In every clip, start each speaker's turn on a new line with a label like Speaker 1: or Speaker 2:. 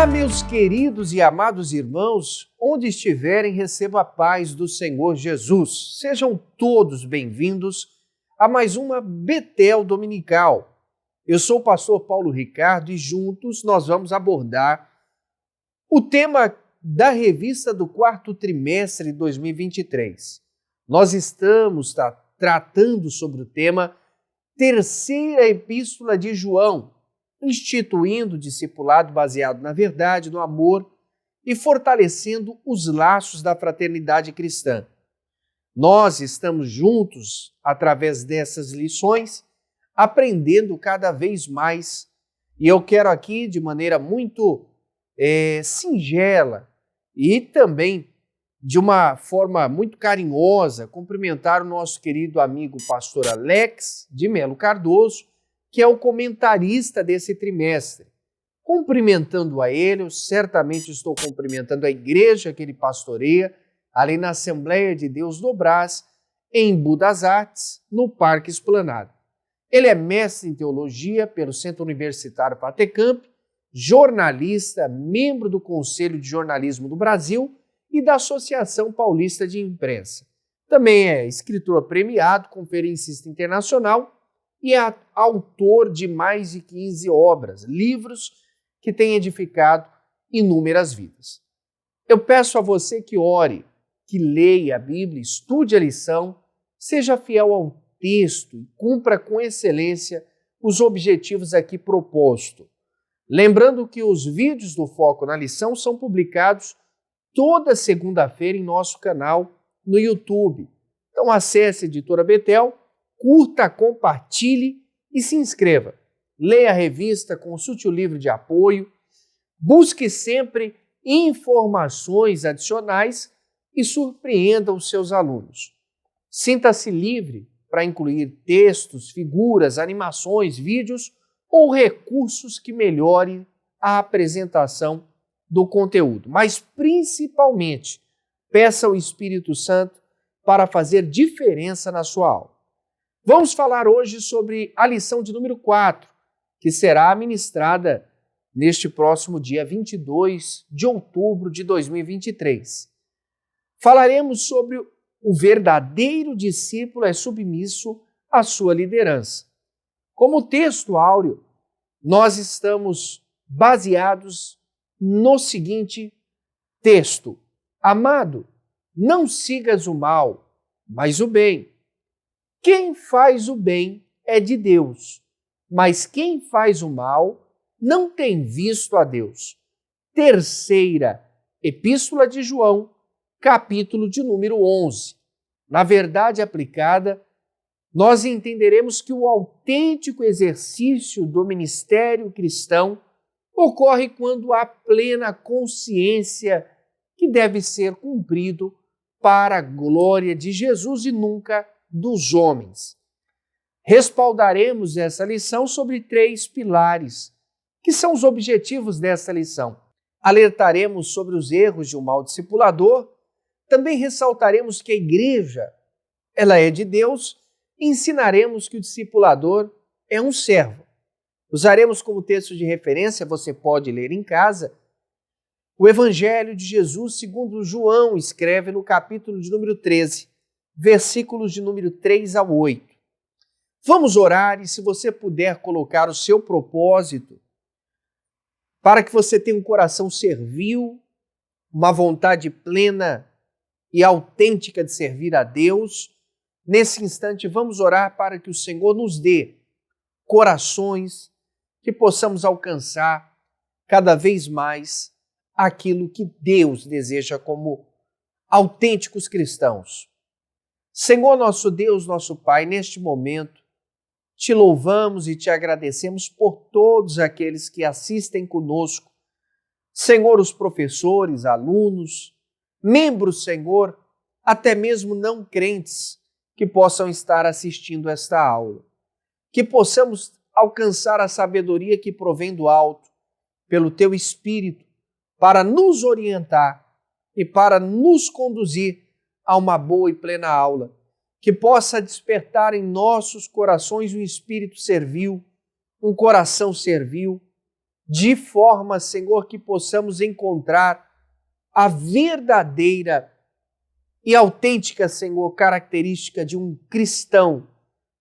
Speaker 1: Olá, meus queridos e amados irmãos, onde estiverem, receba a paz do Senhor Jesus. Sejam todos bem-vindos a mais uma Betel Dominical. Eu sou o pastor Paulo Ricardo e juntos nós vamos abordar o tema da revista do quarto trimestre de 2023. Nós estamos tratando sobre o tema Terceira Epístola de João, instituindo o discipulado baseado na verdade, no amor e fortalecendo os laços da fraternidade cristã. Nós estamos juntos, através dessas lições, aprendendo cada vez mais. E eu quero aqui, de maneira muito singela e também de uma forma muito carinhosa, cumprimentar o nosso querido amigo pastor Alex de Melo Cardoso, que é o comentarista desse trimestre. Cumprimentando a ele, eu certamente estou cumprimentando a igreja que ele pastoreia, ali na Assembleia de Deus do Brás, em Budas Artes, no Parque Esplanada. Ele é mestre em teologia pelo Centro Universitário Fatecamp, jornalista, membro do Conselho de Jornalismo do Brasil e da Associação Paulista de Imprensa. Também é escritor premiado, conferencista internacional e é autor de mais de 15 obras, livros que têm edificado inúmeras vidas. Eu peço a você que ore, que leia a Bíblia, estude a lição, seja fiel ao texto e cumpra com excelência os objetivos aqui propostos. Lembrando que os vídeos do Foco na Lição são publicados toda segunda-feira em nosso canal no YouTube. Então acesse a Editora Betel, curta, compartilhe e se inscreva. Leia a revista, consulte o livro de apoio, busque sempre informações adicionais e surpreenda os seus alunos. Sinta-se livre para incluir textos, figuras, animações, vídeos ou recursos que melhorem a apresentação do conteúdo. Mas, principalmente, peça ao Espírito Santo para fazer diferença na sua aula. Vamos falar hoje sobre a lição de número 4, que será ministrada neste próximo dia 22 de outubro de 2023. Falaremos sobre o verdadeiro discípulo é submisso à sua liderança. Como texto áureo, nós estamos baseados no seguinte texto: Amado, não sigas o mal, mas o bem. Quem faz o bem é de Deus, mas quem faz o mal não tem visto a Deus. Terceira Epístola de João, capítulo de número 11. Na verdade aplicada, nós entenderemos que o autêntico exercício do ministério cristão ocorre quando há plena consciência que deve ser cumprido para a glória de Jesus e nunca dos homens. Respaldaremos essa lição sobre 3 pilares, que são os objetivos dessa lição. Alertaremos sobre os erros de um mau discipulador, também ressaltaremos que a igreja ela é de Deus e ensinaremos que o discipulador é um servo. Usaremos como texto de referência, você pode ler em casa, o Evangelho de Jesus segundo João escreve no capítulo de número 13, versículos de número 3 a 8. Vamos orar e se você puder colocar o seu propósito para que você tenha um coração servil, uma vontade plena e autêntica de servir a Deus, nesse instante vamos orar para que o Senhor nos dê corações que possamos alcançar cada vez mais aquilo que Deus deseja como autênticos cristãos. Senhor nosso Deus, nosso Pai, neste momento, te louvamos e te agradecemos por todos aqueles que assistem conosco. Senhor, os professores, alunos, membros, Senhor, até mesmo não crentes que possam estar assistindo esta aula. Que possamos alcançar a sabedoria que provém do alto, pelo Teu Espírito, para nos orientar e para nos conduzir a uma boa e plena aula, que possa despertar em nossos corações um espírito servil, um coração servil, de forma, Senhor, que possamos encontrar a verdadeira e autêntica, Senhor, característica de um cristão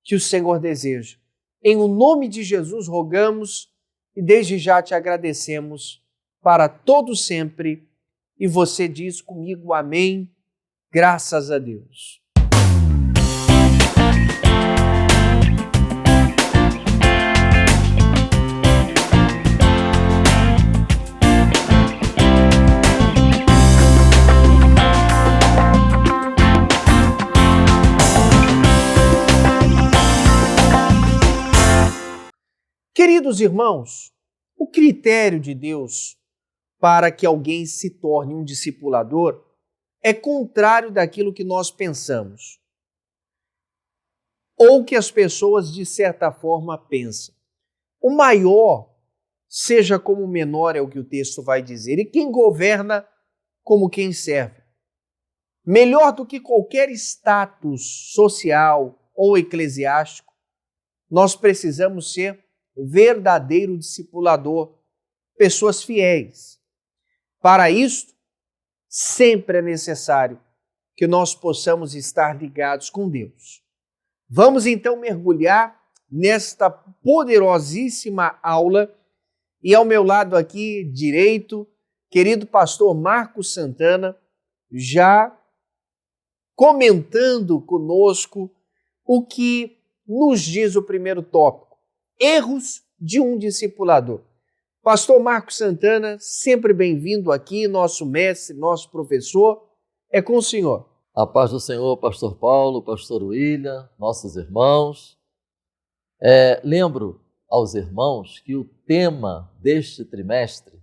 Speaker 1: que o Senhor deseja. Em o nome de Jesus rogamos e desde já te agradecemos para todo sempre. E você diz comigo amém, graças a Deus. Queridos irmãos, o critério de Deus para que alguém se torne um discipulador é contrário daquilo que nós pensamos ou que as pessoas, de certa forma, pensam. O maior, seja como o menor, é o que o texto vai dizer, e quem governa como quem serve. Melhor do que qualquer status social ou eclesiástico, nós precisamos ser verdadeiro discipulador, pessoas fiéis. Para isso, sempre é necessário que nós possamos estar ligados com Deus. Vamos então mergulhar nesta poderosíssima aula e ao meu lado aqui direito, querido pastor Marcos Santana, já comentando conosco o que nos diz o primeiro tópico. Erros de um discipulador. Pastor Marcos Santana, sempre bem-vindo aqui, nosso mestre, nosso professor, é com o senhor.
Speaker 2: A paz do Senhor, pastor Paulo, pastor William, nossos irmãos. Lembro aos irmãos que o tema deste trimestre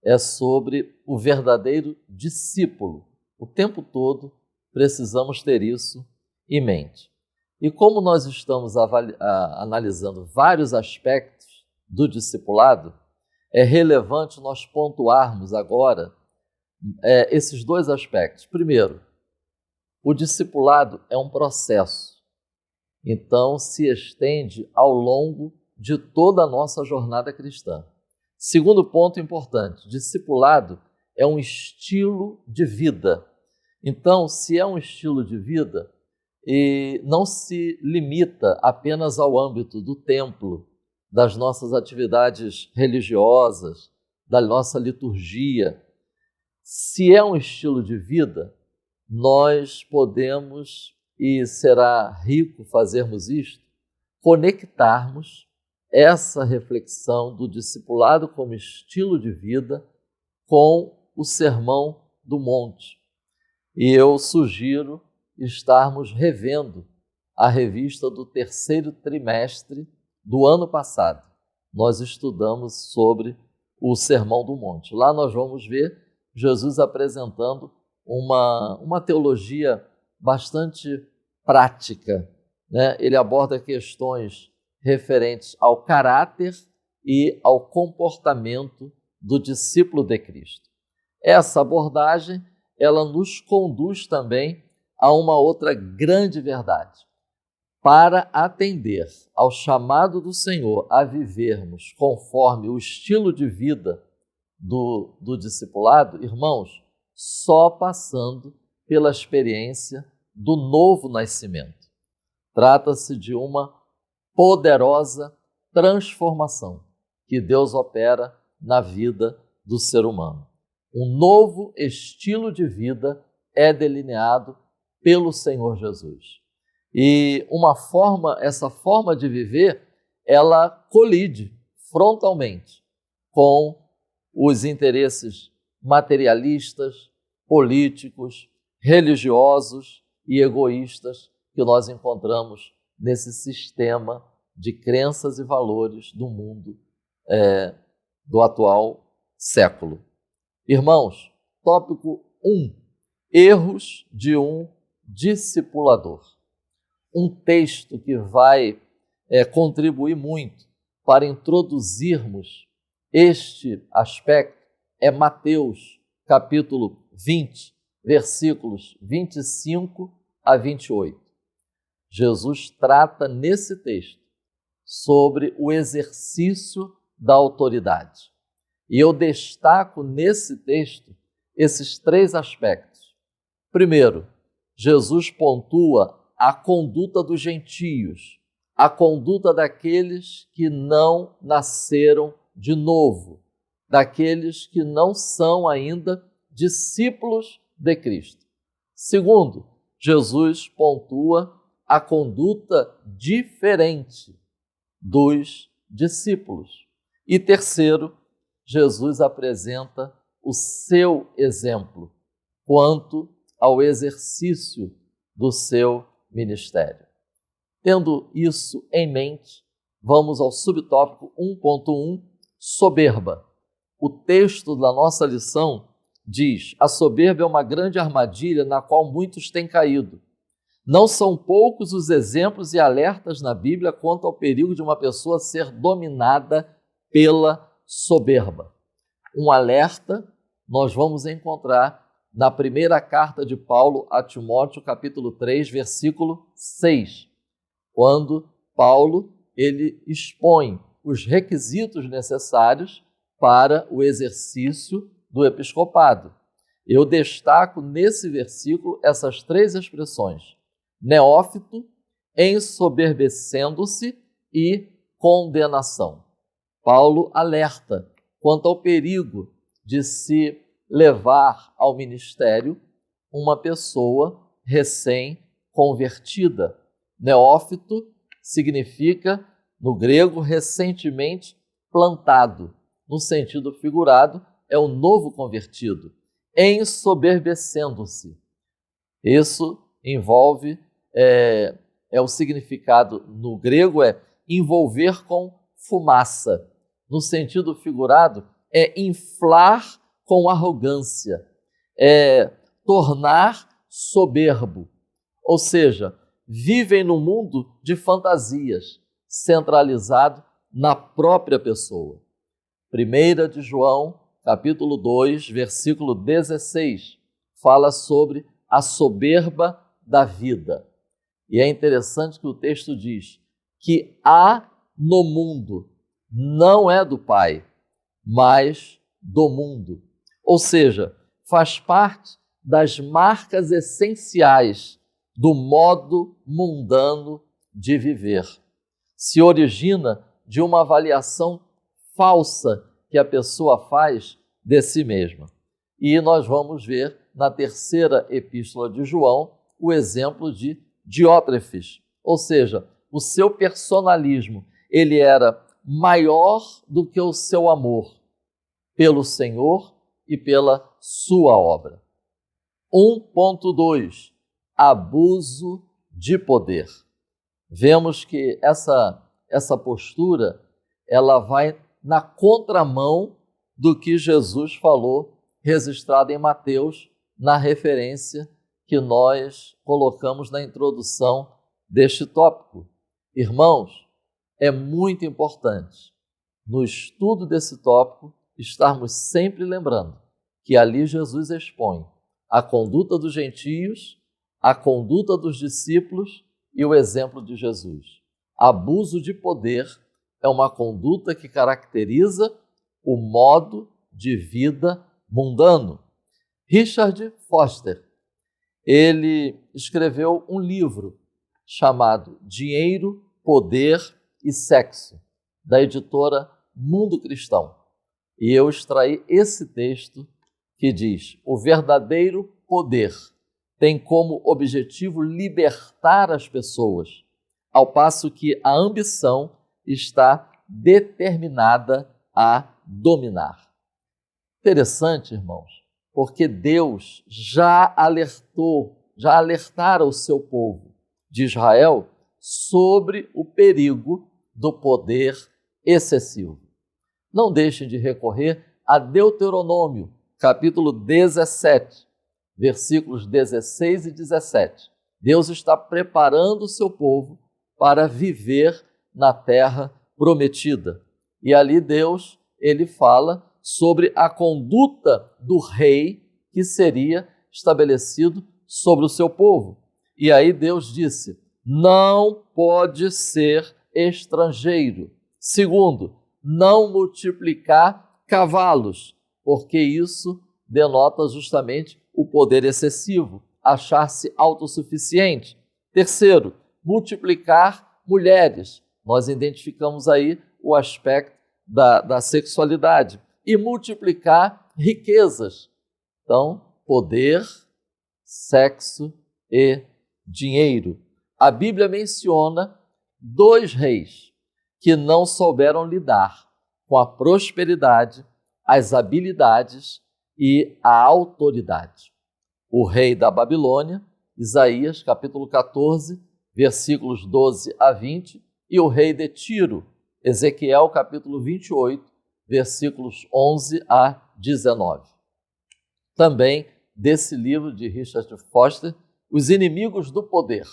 Speaker 2: é sobre o verdadeiro discípulo. O tempo todo precisamos ter isso em mente. E como nós estamos analisando vários aspectos do discipulado, é relevante nós pontuarmos agora esses dois aspectos. Primeiro, o discipulado é um processo, então se estende ao longo de toda a nossa jornada cristã. Segundo ponto importante, discipulado é um estilo de vida. Então, se é um estilo de vida, e não se limita apenas ao âmbito do templo, das nossas atividades religiosas, da nossa liturgia. Se é um estilo de vida, nós podemos, e será rico fazermos isto, conectarmos essa reflexão do discipulado como estilo de vida com o Sermão do Monte. E eu sugiro estarmos revendo a revista do terceiro trimestre do ano passado. Nós estudamos sobre o Sermão do Monte. Lá nós vamos ver Jesus apresentando uma teologia bastante prática, né? Ele aborda questões referentes ao caráter e ao comportamento do discípulo de Cristo. Essa abordagem, ela nos conduz também a uma outra grande verdade. Para atender ao chamado do Senhor a vivermos conforme o estilo de vida do discipulado, irmãos, só passando pela experiência do novo nascimento. Trata-se de uma poderosa transformação que Deus opera na vida do ser humano. Um novo estilo de vida é delineado pelo Senhor Jesus. E essa forma de viver, ela colide frontalmente com os interesses materialistas, políticos, religiosos e egoístas que nós encontramos nesse sistema de crenças e valores do mundo do atual século. Irmãos, tópico 1. Erros de um discipulador. Um texto que vai contribuir muito para introduzirmos este aspecto é Mateus, capítulo 20, versículos 25 a 28. Jesus trata nesse texto sobre o exercício da autoridade. E eu destaco nesse texto esses três aspectos. Primeiro, Jesus pontua a conduta dos gentios, a conduta daqueles que não nasceram de novo, daqueles que não são ainda discípulos de Cristo. Segundo, Jesus pontua a conduta diferente dos discípulos. E terceiro, Jesus apresenta o seu exemplo quanto ao exercício do seu ministério. Tendo isso em mente, vamos ao subtópico 1.1, soberba. O texto da nossa lição diz: a soberba é uma grande armadilha na qual muitos têm caído. Não são poucos os exemplos e alertas na Bíblia quanto ao perigo de uma pessoa ser dominada pela soberba. Um alerta nós vamos encontrar na primeira carta de Paulo a Timóteo, capítulo 3, versículo 6, quando Paulo ele expõe os requisitos necessários para o exercício do episcopado. Eu destaco nesse versículo essas três expressões: neófito, ensoberbecendo-se e condenação. Paulo alerta quanto ao perigo de se levar ao ministério uma pessoa recém-convertida. Neófito significa, no grego, recentemente plantado. No sentido figurado, é o novo convertido. Ensoberbecendo-se. Isso envolve, o significado no grego é envolver com fumaça. No sentido figurado, é inflar com arrogância, é tornar soberbo. Ou seja, vivem num mundo de fantasias, centralizado na própria pessoa. 1 de João, capítulo 2, versículo 16, fala sobre a soberba da vida. E é interessante que o texto diz que há no mundo, não é do Pai, mas do mundo. Ou seja, faz parte das marcas essenciais do modo mundano de viver. Se origina de uma avaliação falsa que a pessoa faz de si mesma. E nós vamos ver na terceira epístola de João o exemplo de Diótrefes, ou seja, o seu personalismo, ele era maior do que o seu amor pelo Senhor e pela sua obra. 1.2, abuso de poder. Vemos que essa postura, ela vai na contramão do que Jesus falou, registrado em Mateus, na referência que nós colocamos na introdução deste tópico. Irmãos, é muito importante, no estudo desse tópico, estarmos sempre lembrando que ali Jesus expõe a conduta dos gentios, a conduta dos discípulos e o exemplo de Jesus. Abuso de poder é uma conduta que caracteriza o modo de vida mundano. Richard Foster, ele escreveu um livro chamado Dinheiro, Poder e Sexo, da editora Mundo Cristão. E eu extraí esse texto que diz: o verdadeiro poder tem como objetivo libertar as pessoas, ao passo que a ambição está determinada a dominar. Interessante, irmãos, porque Deus já alertara o seu povo de Israel sobre o perigo do poder excessivo. Não deixem de recorrer a Deuteronômio, capítulo 17, versículos 16 e 17. Deus está preparando o seu povo para viver na terra prometida. E ali Deus, ele fala sobre a conduta do rei que seria estabelecido sobre o seu povo. E aí Deus disse: não pode ser estrangeiro. Segundo, não multiplicar cavalos, porque isso denota justamente o poder excessivo, achar-se autossuficiente. Terceiro, multiplicar mulheres. Nós identificamos aí o aspecto da sexualidade. E multiplicar riquezas. Então, poder, sexo e dinheiro. A Bíblia menciona 2 reis que não souberam lidar com a prosperidade, as habilidades e a autoridade. O rei da Babilônia, Isaías, capítulo 14, versículos 12 a 20, e o rei de Tiro, Ezequiel, capítulo 28, versículos 11 a 19. Também desse livro de Richard Foster, Os Inimigos do Poder.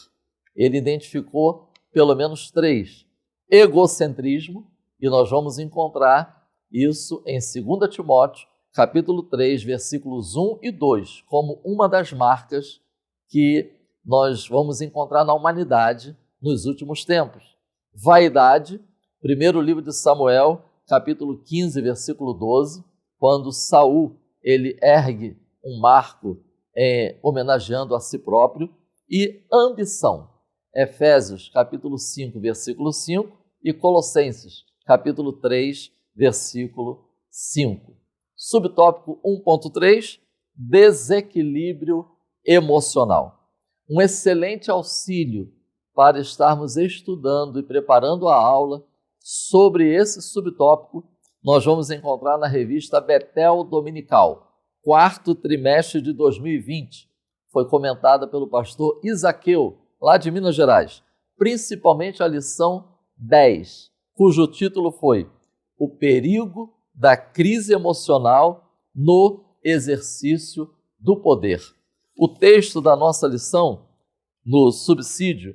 Speaker 2: Ele identificou pelo menos 3. Egocentrismo, e nós vamos encontrar isso em 2 Timóteo, capítulo 3, versículos 1 e 2, como uma das marcas que nós vamos encontrar na humanidade nos últimos tempos. Vaidade, primeiro livro de Samuel, capítulo 15, versículo 12, quando Saul ele ergue um marco homenageando a si próprio, e ambição, Efésios, capítulo 5, versículo 5, e Colossenses, capítulo 3, versículo 5. Subtópico 1.3, desequilíbrio emocional. Um excelente auxílio para estarmos estudando e preparando a aula sobre esse subtópico, nós vamos encontrar na revista Betel Dominical, 4º trimestre de 2020. Foi comentada pelo pastor Isaqueu, lá de Minas Gerais, principalmente a lição 10, cujo título foi O Perigo da Crise Emocional no Exercício do Poder. O texto da nossa lição, no subsídio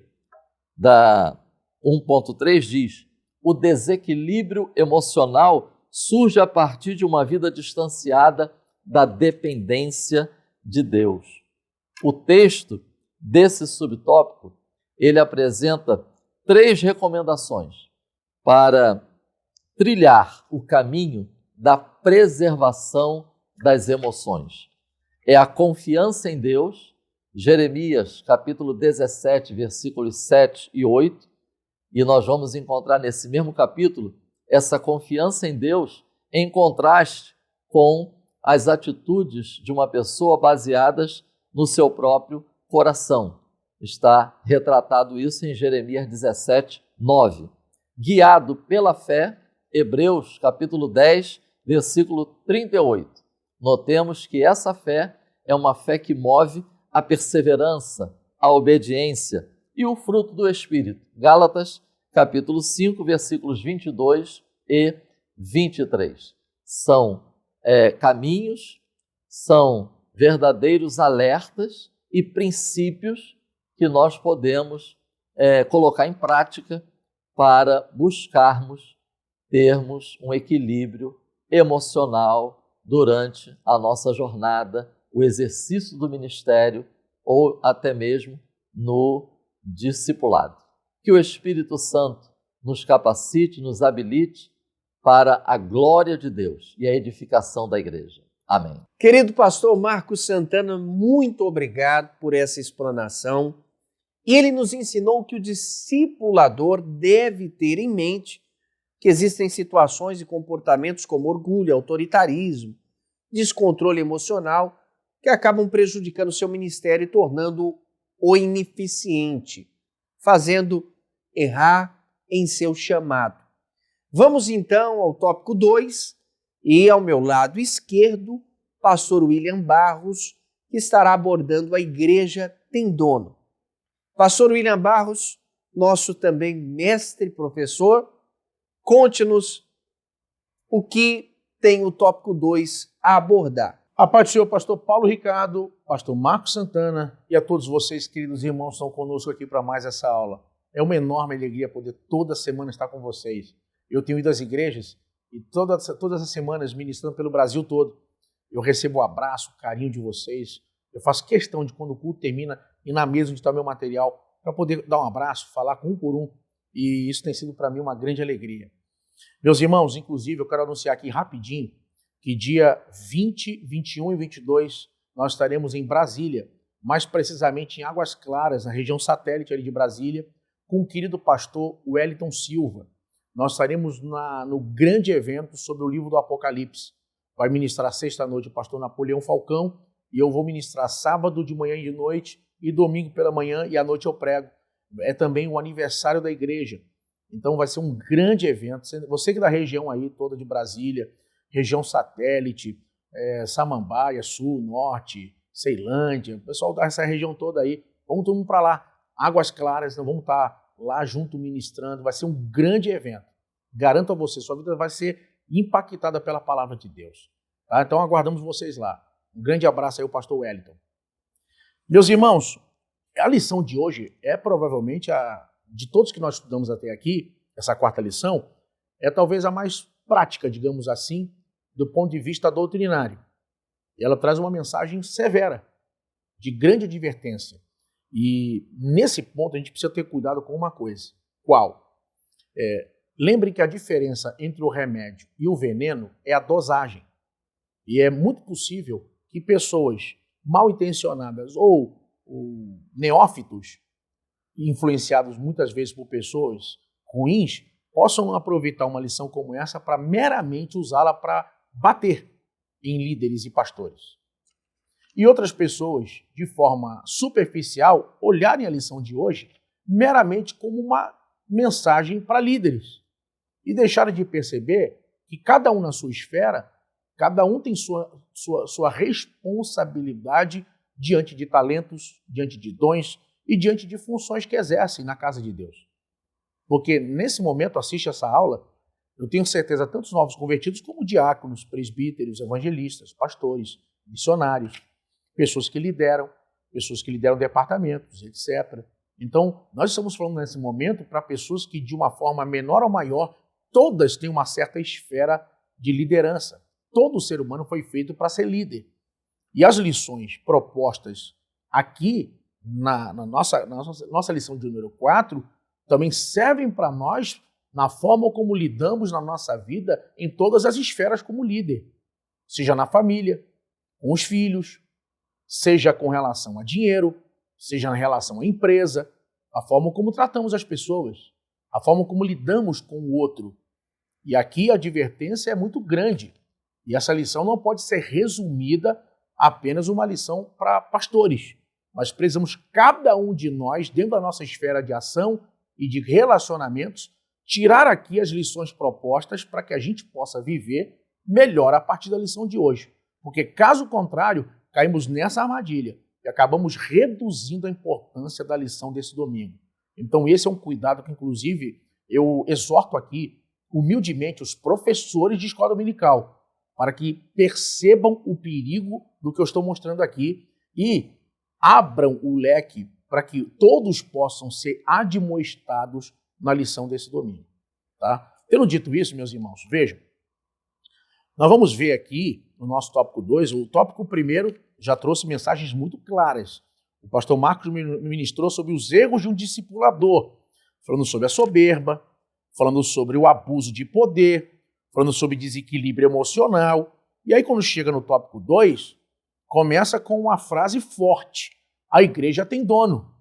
Speaker 2: da 1.3, diz: o desequilíbrio emocional surge a partir de uma vida distanciada da dependência de Deus. O texto desse subtópico, ele apresenta 3 recomendações para trilhar o caminho da preservação das emoções. É a confiança em Deus, Jeremias, capítulo 17, versículos 7 e 8, e nós vamos encontrar nesse mesmo capítulo essa confiança em Deus em contraste com as atitudes de uma pessoa baseadas no seu próprio coração. Está retratado isso em Jeremias 17, 9. Guiado pela fé, Hebreus, capítulo 10, versículo 38. Notemos que essa fé é uma fé que move a perseverança, a obediência e o fruto do Espírito. Gálatas, capítulo 5, versículos 22 e 23. São caminhos, são verdadeiros alertas e princípios que nós podemos colocar em prática para buscarmos termos um equilíbrio emocional durante a nossa jornada, o exercício do ministério ou até mesmo no discipulado. Que o Espírito Santo nos capacite, nos habilite para a glória de Deus e a edificação da igreja. Amém.
Speaker 1: Querido pastor Marcos Santana, muito obrigado por essa explanação. E ele nos ensinou que o discipulador deve ter em mente que existem situações e comportamentos como orgulho, autoritarismo, descontrole emocional, que acabam prejudicando seu ministério e tornando-o ineficiente, fazendo errar em seu chamado. Vamos então ao tópico 2 e ao meu lado esquerdo, pastor William Barros, que estará abordando a Igreja Tem Dono. Pastor William Barros, nosso também mestre professor, conte-nos o que tem o tópico 2 a abordar.
Speaker 3: A paz do Senhor, pastor Paulo Ricardo, pastor Marcos Santana e a todos vocês, queridos irmãos, que estão conosco aqui para mais essa aula. É uma enorme alegria poder toda semana estar com vocês. Eu tenho ido às igrejas e todas as semanas ministrando pelo Brasil todo. Eu recebo o abraço, o carinho de vocês. Eu faço questão de, quando o culto termina, ir na mesa onde está meu material para poder dar um abraço, falar com um por um. E isso tem sido para mim uma grande alegria. Meus irmãos, inclusive, eu quero anunciar aqui rapidinho que dia 20, 21 e 22 nós estaremos em Brasília, mais precisamente em Águas Claras, na região satélite ali de Brasília, com o querido pastor Wellington Silva. Nós estaremos no grande evento sobre o livro do Apocalipse. Vai ministrar sexta-noite o pastor Napoleão Falcão e eu vou ministrar sábado de manhã e de noite e domingo pela manhã e à noite eu prego. É também o aniversário da igreja. Então vai ser um grande evento. Você que é da região aí toda de Brasília, região satélite, Samambaia, Sul, Norte, Ceilândia, o pessoal dessa região toda aí, vamos todo mundo para lá. Águas Claras, nós vamos estar lá junto ministrando, vai ser um grande evento. Garanto a você, sua vida vai ser impactada pela palavra de Deus. Tá? Então aguardamos vocês lá. Um grande abraço aí ao pastor Wellington. Meus irmãos, a lição de hoje é provavelmente de todos que nós estudamos até aqui, essa quarta lição, é talvez a mais prática, digamos assim, do ponto de vista doutrinário. E ela traz uma mensagem severa, de grande advertência. E nesse ponto a gente precisa ter cuidado com uma coisa. Qual? Lembre que a diferença entre o remédio e o veneno é a dosagem. E é muito possível que pessoas mal intencionadas ou neófitos, influenciados muitas vezes por pessoas ruins, possam aproveitar uma lição como essa para meramente usá-la para bater em líderes e pastores. E outras pessoas, de forma superficial, olharem a lição de hoje meramente como uma mensagem para líderes e deixarem de perceber que cada um na sua esfera, cada um tem sua responsabilidade diante de talentos, diante de dons e diante de funções que exercem na casa de Deus. Porque nesse momento, assiste essa aula, eu tenho certeza, tantos novos convertidos como diáconos, presbíteros, evangelistas, pastores, missionários, pessoas que lideram departamentos, etc. Então, nós estamos falando nesse momento para pessoas que, de uma forma menor ou maior, todas têm uma certa esfera de liderança. Todo ser humano foi feito para ser líder. E as lições propostas aqui, na nossa lição de número 4, também servem para nós na forma como lidamos na nossa vida em todas as esferas como líder. Seja na família, com os filhos, seja com relação a dinheiro, seja na relação à empresa, a forma como tratamos as pessoas, a forma como lidamos com o outro. E aqui a advertência é muito grande. E essa lição não pode ser resumida a apenas uma lição para pastores. Mas precisamos, cada um de nós, dentro da nossa esfera de ação e de relacionamentos, tirar aqui as lições propostas para que a gente possa viver melhor a partir da lição de hoje. Porque, caso contrário, caímos nessa armadilha e acabamos reduzindo a importância da lição desse domingo. Então, esse é um cuidado que, inclusive, eu exorto aqui, humildemente, os professores de escola dominical, para que percebam o perigo do que eu estou mostrando aqui e abram o leque para que todos possam ser admoestados na lição desse domingo. Tá? Tendo dito isso, meus irmãos, vejam, nós vamos ver aqui no nosso tópico 2, o tópico 1 já trouxe mensagens muito claras. O pastor Marcos ministrou sobre os erros de um discipulador, falando sobre a soberba, falando sobre o abuso de poder, falando sobre desequilíbrio emocional. E aí, quando chega no tópico 2, começa com uma frase forte: a igreja tem dono.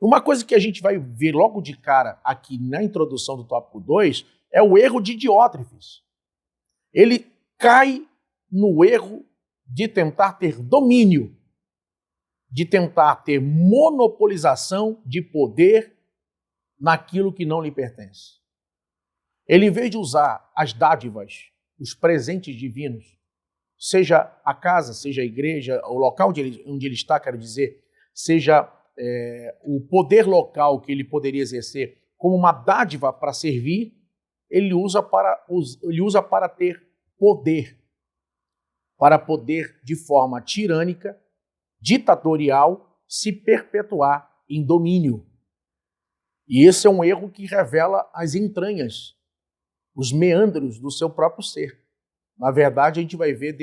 Speaker 3: Uma coisa que a gente vai ver logo de cara aqui na introdução do tópico 2 é o erro de Diótrefes. Ele cai no erro de tentar ter domínio, de tentar ter monopolização de poder naquilo que não lhe pertence. Ele, em vez de usar as dádivas, os presentes divinos, seja a casa, seja a igreja, o local onde ele está, quero dizer, seja o poder local que ele poderia exercer como uma dádiva para servir, ele usa para ter poder, para poder, de forma tirânica, ditatorial, se perpetuar em domínio. E esse é um erro que revela as entranhas, os meandros do seu próprio ser. Na verdade, a gente vai ver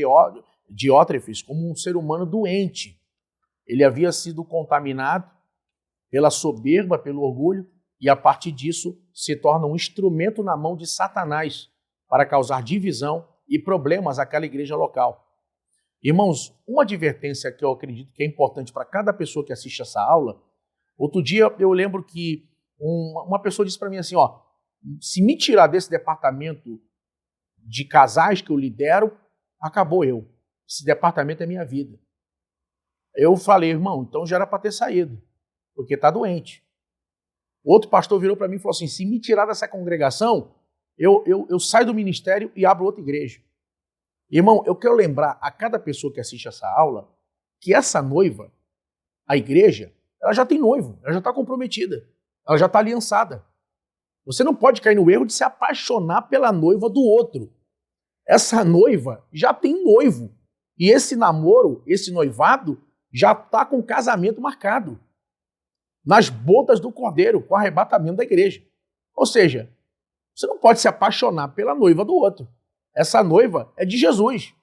Speaker 3: Diótrefes como um ser humano doente. Ele havia sido contaminado pela soberba, pelo orgulho, e a partir disso se torna um instrumento na mão de Satanás para causar divisão e problemas àquela igreja local. Irmãos, uma advertência que eu acredito que é importante para cada pessoa que assiste essa aula, outro dia eu lembro que uma pessoa disse para mim assim, ó, se me tirar desse departamento de casais que eu lidero, acabou eu. Esse departamento é minha vida. Eu falei, irmão, então já era para ter saído, porque está doente. Outro pastor virou para mim e falou assim, se me tirar dessa congregação, eu saio do ministério e abro outra igreja. Irmão, eu quero lembrar a cada pessoa que assiste essa aula que essa noiva, a igreja, ela já tem noivo, ela já está comprometida, ela já está aliançada. Você não pode cair no erro de se apaixonar pela noiva do outro. Essa noiva já tem noivo. E esse namoro, esse noivado, já está com casamento marcado. Nas bodas do cordeiro, com o arrebatamento da igreja. Ou seja, você não pode se apaixonar pela noiva do outro. Essa noiva é de Jesus.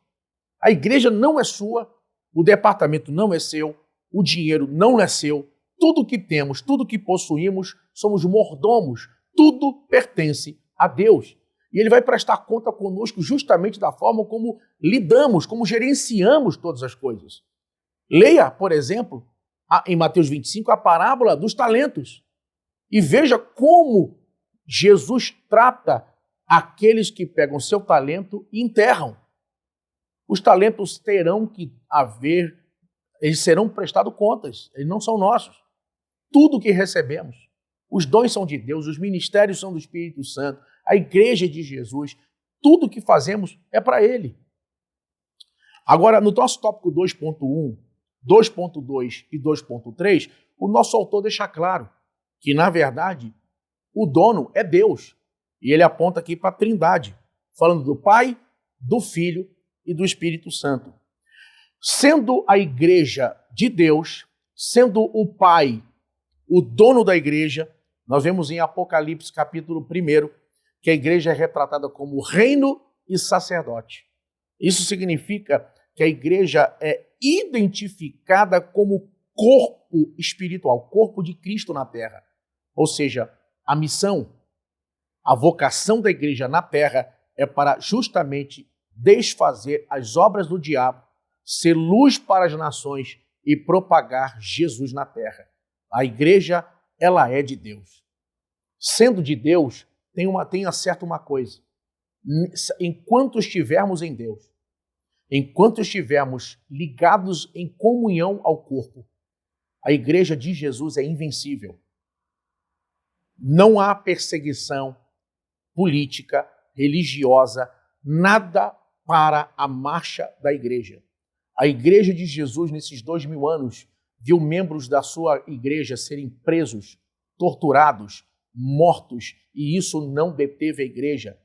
Speaker 3: A igreja não é sua, o departamento não é seu, o dinheiro não é seu. Tudo que temos, tudo que possuímos, somos mordomos. Tudo pertence a Deus. E Ele vai prestar conta conosco justamente da forma como lidamos, como gerenciamos todas as coisas. Leia, por exemplo, em Mateus 25, a parábola dos talentos. E veja como Jesus trata aqueles que pegam seu talento e enterram. Os talentos terão que haver, eles serão prestados contas, eles não são nossos. Tudo que recebemos, os dons são de Deus, os ministérios são do Espírito Santo, a igreja é de Jesus, tudo que fazemos é para Ele. Agora, no nosso tópico 2.1, 2.2 e 2.3, o nosso autor deixa claro que, na verdade, o dono é Deus. E ele aponta aqui para a Trindade, falando do Pai, do Filho e do Espírito Santo. Sendo a igreja de Deus, sendo o Pai o dono da igreja, nós vemos em Apocalipse capítulo 1 que a igreja é retratada como reino e sacerdote. Isso significa que a igreja é identificada como corpo espiritual, corpo de Cristo na terra. Ou seja, a missão, a vocação da igreja na terra é para justamente desfazer as obras do diabo, ser luz para as nações e propagar Jesus na terra. A igreja, ela é de Deus. Sendo de Deus, tenha certo uma coisa. Enquanto estivermos em Deus, enquanto estivermos ligados em comunhão ao corpo, a igreja de Jesus é invencível. Não há perseguição política, religiosa, nada para a marcha da igreja. A igreja de Jesus, nesses 2000 anos, viu membros da sua igreja serem presos, torturados, mortos, e isso não deteve a igreja.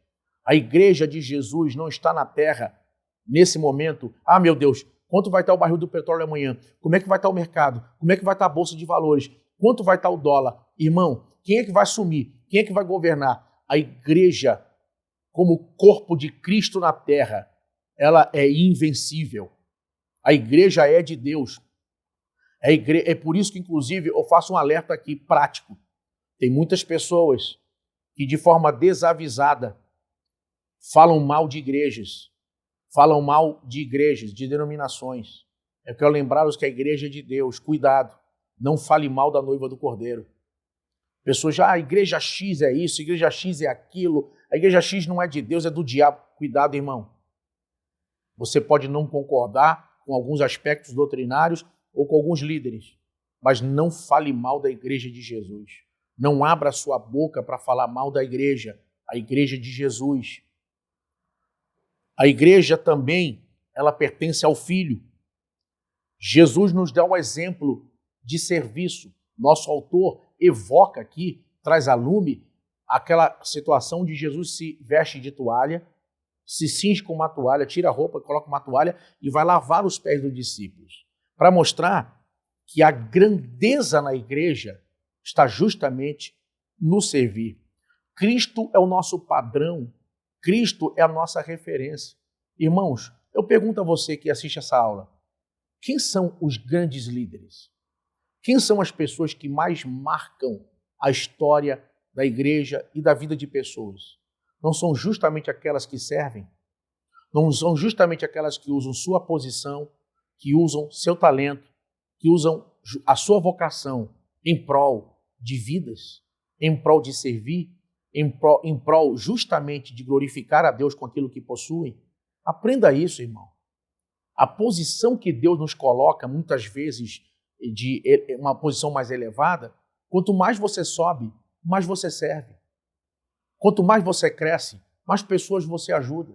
Speaker 3: A igreja de Jesus não está na terra nesse momento. Ah, meu Deus, quanto vai estar o barril do petróleo amanhã? Como é que vai estar o mercado? Como é que vai estar a bolsa de valores? Quanto vai estar o dólar? Irmão, quem é que vai assumir? Quem é que vai governar? A igreja, como corpo de Cristo na terra, ela é invencível. A igreja é de Deus. É por isso que, inclusive, eu faço um alerta aqui prático. Tem muitas pessoas que, de forma desavisada, falam mal de igrejas, de denominações. Eu quero lembrá-los que a igreja é de Deus. Cuidado, não fale mal da noiva do Cordeiro. Pessoas já, a igreja X é isso, a igreja X é aquilo, a igreja X não é de Deus, é do diabo. Cuidado, irmão. Você pode não concordar com alguns aspectos doutrinários ou com alguns líderes, mas não fale mal da igreja de Jesus. Não abra sua boca para falar mal da igreja, a igreja de Jesus. A igreja também, ela pertence ao Filho. Jesus nos dá um exemplo de serviço. Nosso autor evoca aqui, traz a lume, aquela situação de Jesus se veste de toalha, se cinge com uma toalha, tira a roupa, coloca uma toalha e vai lavar os pés dos discípulos, para mostrar que a grandeza na igreja está justamente no servir. Cristo é o nosso padrão, Cristo é a nossa referência. Irmãos, eu pergunto a você que assiste essa aula, quem são os grandes líderes? Quem são as pessoas que mais marcam a história da igreja e da vida de pessoas? Não são justamente aquelas que servem? não são justamente aquelas que usam sua posição, que usam seu talento, que usam a sua vocação em prol de vidas, em prol de servir, em prol justamente de glorificar a Deus com aquilo que possuem. Aprenda isso, irmão. A posição que Deus nos coloca, muitas vezes, de uma posição mais elevada, quanto mais você sobe, mais você serve. Quanto mais você cresce, mais pessoas você ajuda.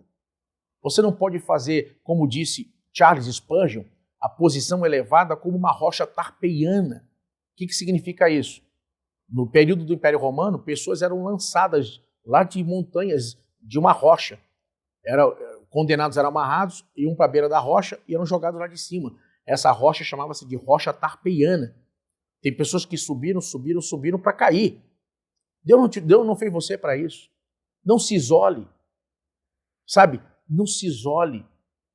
Speaker 3: Você não pode fazer, como disse Charles Spurgeon, a posição elevada como uma rocha tarpeiana. O que significa isso? No período do Império Romano, pessoas eram lançadas lá de montanhas de uma rocha. Condenados eram amarrados, iam para a beira da rocha e eram jogados lá de cima. Essa rocha chamava-se de rocha tarpeiana. Tem pessoas que subiram para cair. Deus não fez você para isso. Não se isole. Sabe? Não se isole.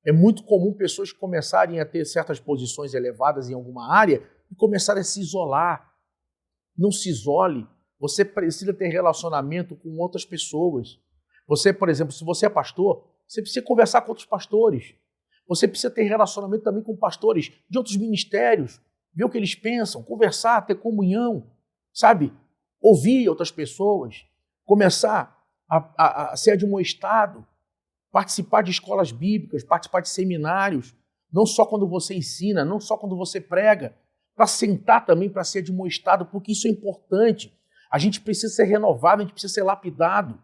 Speaker 3: É muito comum pessoas começarem a ter certas posições elevadas em alguma área e começarem a se isolar. Não se isole. Você precisa ter relacionamento com outras pessoas. Você, por exemplo, se você é pastor, você precisa conversar com outros pastores. Você precisa ter relacionamento também com pastores de outros ministérios, ver o que eles pensam, conversar, ter comunhão, sabe? Ouvir outras pessoas, começar a ser admoestado, participar de escolas bíblicas, participar de seminários, não só quando você ensina, não só quando você prega, para sentar também, para ser admoestado, porque isso é importante. A gente precisa ser renovado, a gente precisa ser lapidado.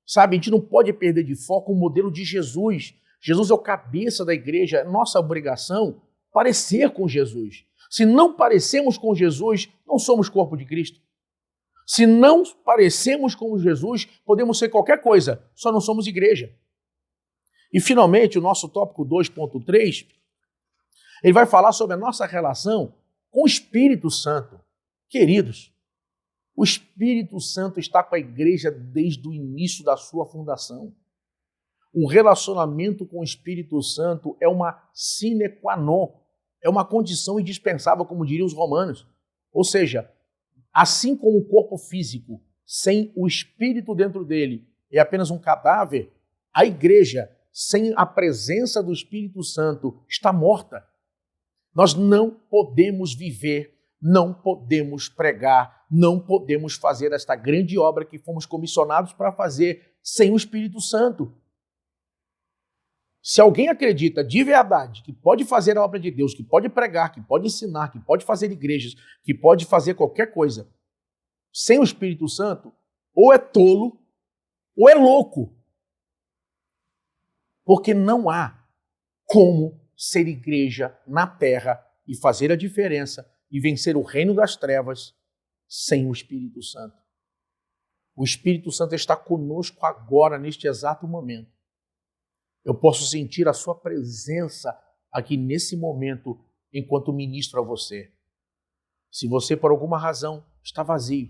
Speaker 3: Sabe, a gente não pode perder de foco o modelo de Jesus. Jesus é o cabeça da igreja, é nossa obrigação parecer com Jesus. Se não parecemos com Jesus, não somos corpo de Cristo. Se não parecemos com Jesus, podemos ser qualquer coisa, só não somos igreja. E finalmente, o nosso tópico 2.3, ele vai falar sobre a nossa relação com o Espírito Santo. Queridos, o Espírito Santo está com a igreja desde o início da sua fundação. O relacionamento com o Espírito Santo é uma sine qua non, é uma condição indispensável, como diriam os romanos. Ou seja, assim como o corpo físico, sem o Espírito dentro dele, é apenas um cadáver, a igreja, sem a presença do Espírito Santo, está morta. Nós não podemos viver, não podemos pregar, não podemos fazer esta grande obra que fomos comissionados para fazer sem o Espírito Santo. Se alguém acredita de verdade que pode fazer a obra de Deus, que pode pregar, que pode ensinar, que pode fazer igrejas, que pode fazer qualquer coisa, sem o Espírito Santo, ou é tolo, ou é louco. Porque não há como ser igreja na terra e fazer a diferença e vencer o reino das trevas sem o Espírito Santo. O Espírito Santo está conosco agora, neste exato momento. Eu posso sentir a sua presença aqui nesse momento, enquanto ministro a você. Se você, por alguma razão, está vazio,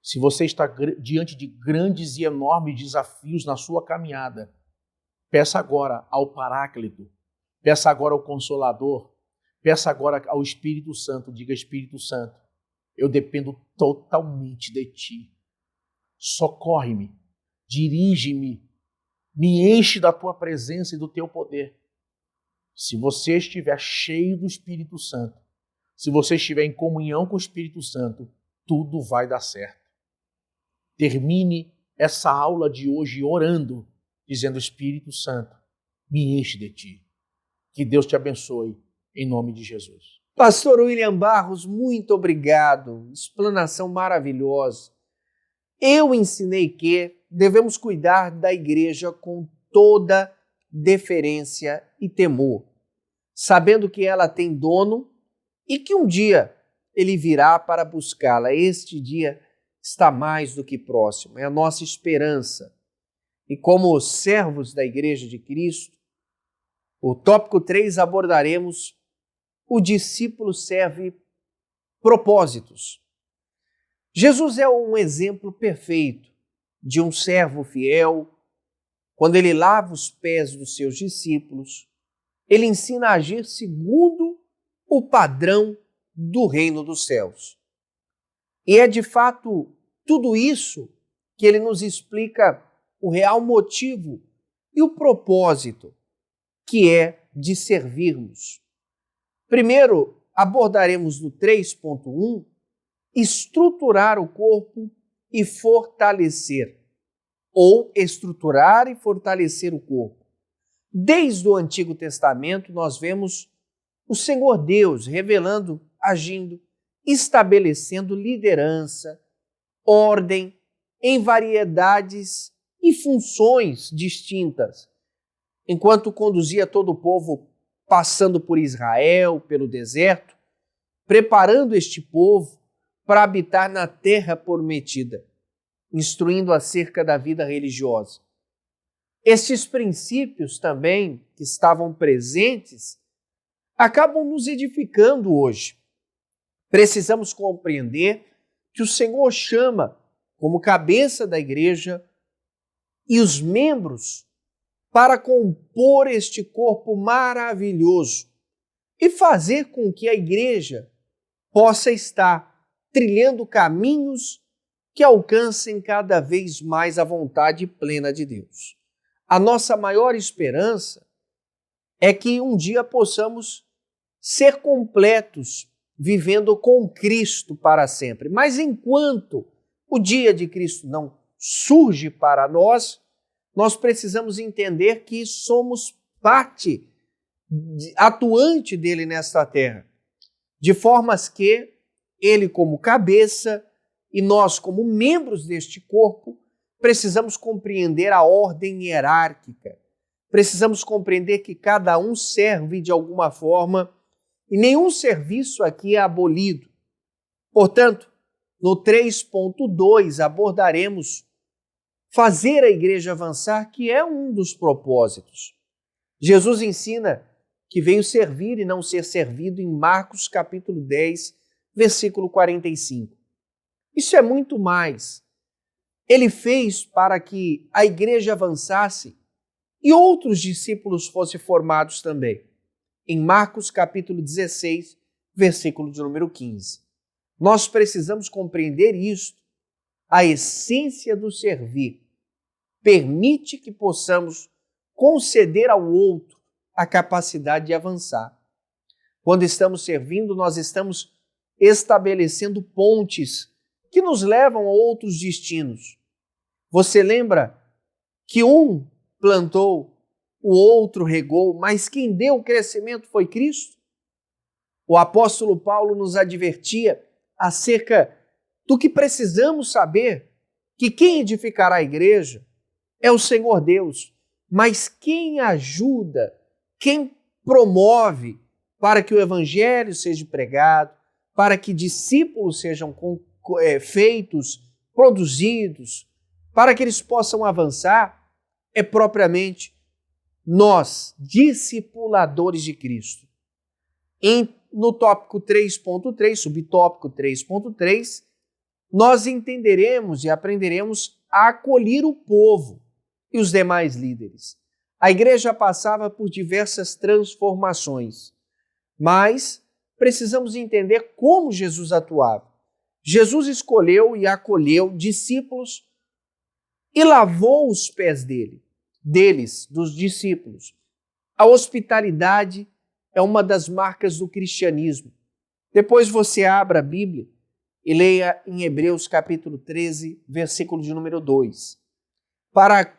Speaker 3: se você está diante de grandes e enormes desafios na sua caminhada, peça agora ao Paráclito, peça agora ao Consolador, peça agora ao Espírito Santo, diga: Espírito Santo, eu dependo totalmente de Ti. Socorre-me, dirige-me, me enche da Tua presença e do Teu poder. Se você estiver cheio do Espírito Santo, se você estiver em comunhão com o Espírito Santo, tudo vai dar certo. Termine essa aula de hoje orando, dizendo: Espírito Santo, me enche de Ti. Que Deus te abençoe, em nome de Jesus.
Speaker 1: Pastor William Barros, muito obrigado. Explanação maravilhosa. Eu ensinei que devemos cuidar da igreja com toda deferência e temor, sabendo que ela tem dono e que um dia ele virá para buscá-la. Este dia está mais do que próximo, é a nossa esperança. E como servos da Igreja de Cristo, o tópico 3 abordaremos: o discípulo serve propósitos. Jesus é um exemplo perfeito de um servo fiel. Quando ele lava os pés dos seus discípulos, ele ensina a agir segundo o padrão do reino dos céus. E é de fato tudo isso que ele nos explica o real motivo e o propósito, que é de servirmos. Primeiro, abordaremos no 3.1 estruturar o corpo e fortalecer, ou estruturar e fortalecer o corpo. Desde o Antigo Testamento, nós vemos o Senhor Deus revelando, agindo, estabelecendo liderança, ordem em variedades e funções distintas, enquanto conduzia todo o povo passando por Israel, pelo deserto, preparando este povo para habitar na terra prometida, instruindo acerca da vida religiosa. Estes princípios também, que estavam presentes, acabam nos edificando hoje. Precisamos compreender que o Senhor chama como cabeça da igreja e os membros para compor este corpo maravilhoso e fazer com que a igreja possa estar trilhando caminhos que alcancem cada vez mais a vontade plena de Deus. A nossa maior esperança é que um dia possamos ser completos, vivendo com Cristo para sempre. Mas enquanto o dia de Cristo não surge para nós, nós precisamos entender que somos parte atuante dele nesta terra, de formas que ele, como cabeça, e nós, como membros deste corpo, precisamos compreender a ordem hierárquica. Precisamos compreender que cada um serve de alguma forma e nenhum serviço aqui é abolido. Portanto, no 3.2 abordaremos fazer a igreja avançar, que é um dos propósitos. Jesus ensina que veio servir e não ser servido em Marcos capítulo 10, versículo 45. Isso é muito mais. Ele fez para que a igreja avançasse e outros discípulos fossem formados também. Em Marcos capítulo 16, versículo de número 15. Nós precisamos compreender isto. A essência do servir permite que possamos conceder ao outro a capacidade de avançar. Quando estamos servindo, nós estamos estabelecendo pontes que nos levam a outros destinos. Você lembra que um plantou, o outro regou, mas quem deu o crescimento foi Cristo? O apóstolo Paulo nos advertia acerca do que precisamos saber, que quem edificará a igreja é o Senhor Deus, mas quem ajuda, quem promove para que o evangelho seja pregado, para que discípulos sejam feitos, produzidos, para que eles possam avançar, é propriamente nós, discipuladores de Cristo. No tópico 3.3, subtópico 3.3, nós entenderemos e aprenderemos a acolher o povo e os demais líderes. A igreja passava por diversas transformações, mas precisamos entender como Jesus atuava. Jesus escolheu e acolheu discípulos e lavou os pés deles, dos discípulos. A hospitalidade é uma das marcas do cristianismo. Depois você abra a Bíblia e leia em Hebreus capítulo 13, versículo de número 2. Para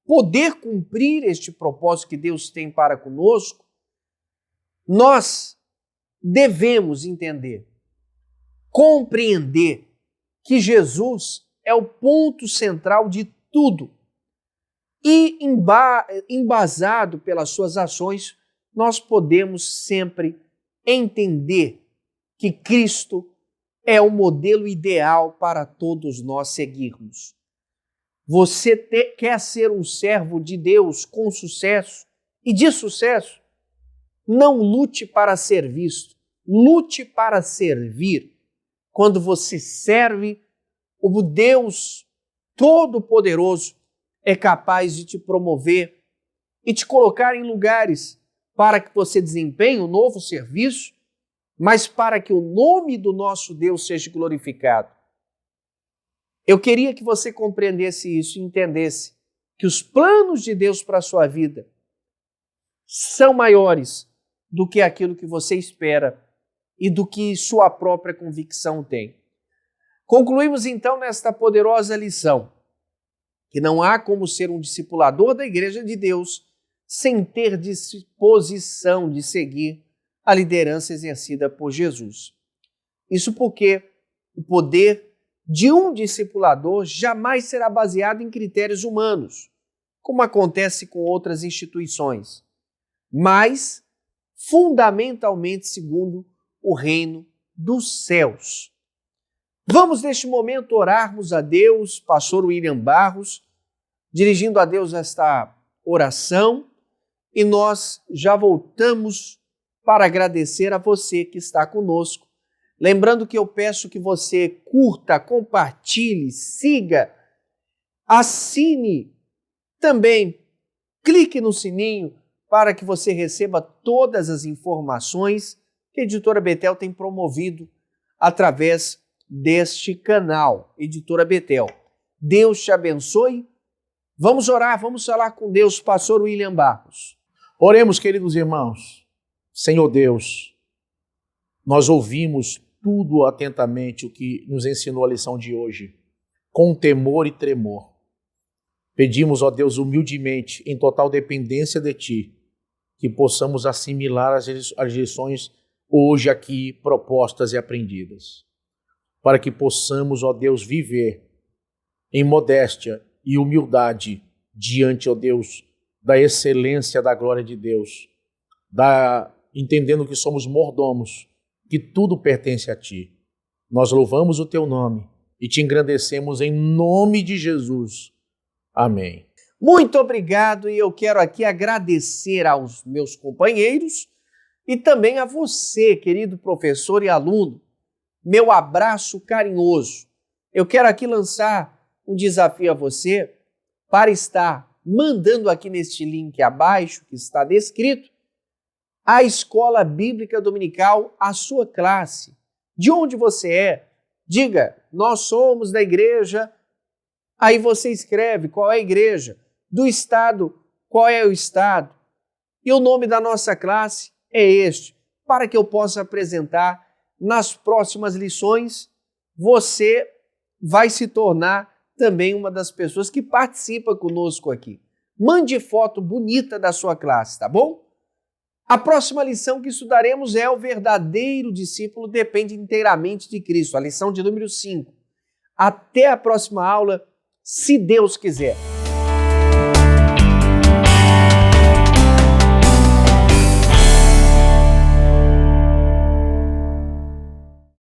Speaker 1: poder cumprir este propósito que Deus tem para conosco, nós devemos entender, compreender que Jesus é o ponto central de tudo. E embasado pelas suas ações, nós podemos sempre entender que Cristo é o modelo ideal para todos nós seguirmos. Você quer ser um servo de Deus com sucesso e de sucesso? Não lute para ser visto, lute para servir. Quando você serve, o Deus Todo-Poderoso é capaz de te promover e te colocar em lugares para que você desempenhe um novo serviço, mas para que o nome do nosso Deus seja glorificado. Eu queria que você compreendesse isso e entendesse que os planos de Deus para a sua vida são maiores do que aquilo que você espera e do que sua própria convicção tem. Concluímos então nesta poderosa lição que não há como ser um discipulador da Igreja de Deus sem ter disposição de seguir a liderança exercida por Jesus. Isso porque o poder de um discipulador jamais será baseado em critérios humanos, como acontece com outras instituições, mas fundamentalmente segundo o reino dos céus. Vamos, neste momento, orarmos a Deus, pastor William Barros, dirigindo a Deus esta oração, e nós já voltamos para agradecer a você que está conosco. Lembrando que eu peço que você curta, compartilhe, siga, assine, também clique no sininho para que você receba todas as informações que a Editora Betel tem promovido através deste canal, Editora Betel. Deus te abençoe. Vamos orar, vamos falar com Deus, pastor William Barros.
Speaker 3: Oremos, queridos irmãos. Senhor Deus, nós ouvimos tudo atentamente o que nos ensinou a lição de hoje, com temor e tremor. Pedimos, ó Deus, humildemente, em total dependência de Ti, que possamos assimilar as lições hoje aqui propostas e aprendidas, para que possamos, ó Deus, viver em modéstia e humildade diante, ó Deus, da excelência da glória de Deus, entendendo que somos mordomos, que tudo pertence a Ti. Nós louvamos o Teu nome e Te engrandecemos em nome de Jesus. Amém.
Speaker 1: Muito obrigado, e eu quero aqui agradecer aos meus companheiros e também a você, querido professor e aluno. Meu abraço carinhoso. Eu quero aqui lançar um desafio a você para estar mandando aqui neste link abaixo, que está descrito, a Escola Bíblica Dominical, a sua classe. De onde você é? Diga, nós somos da igreja. Aí você escreve qual é a igreja. Do estado, qual é o estado. E o nome da nossa classe é este, para que eu possa apresentar nas próximas lições. Você vai se tornar também uma das pessoas que participa conosco aqui. Mande foto bonita da sua classe, tá bom? A próxima lição que estudaremos é: o verdadeiro discípulo depende inteiramente de Cristo, a lição de número 5. Até a próxima aula, se Deus quiser.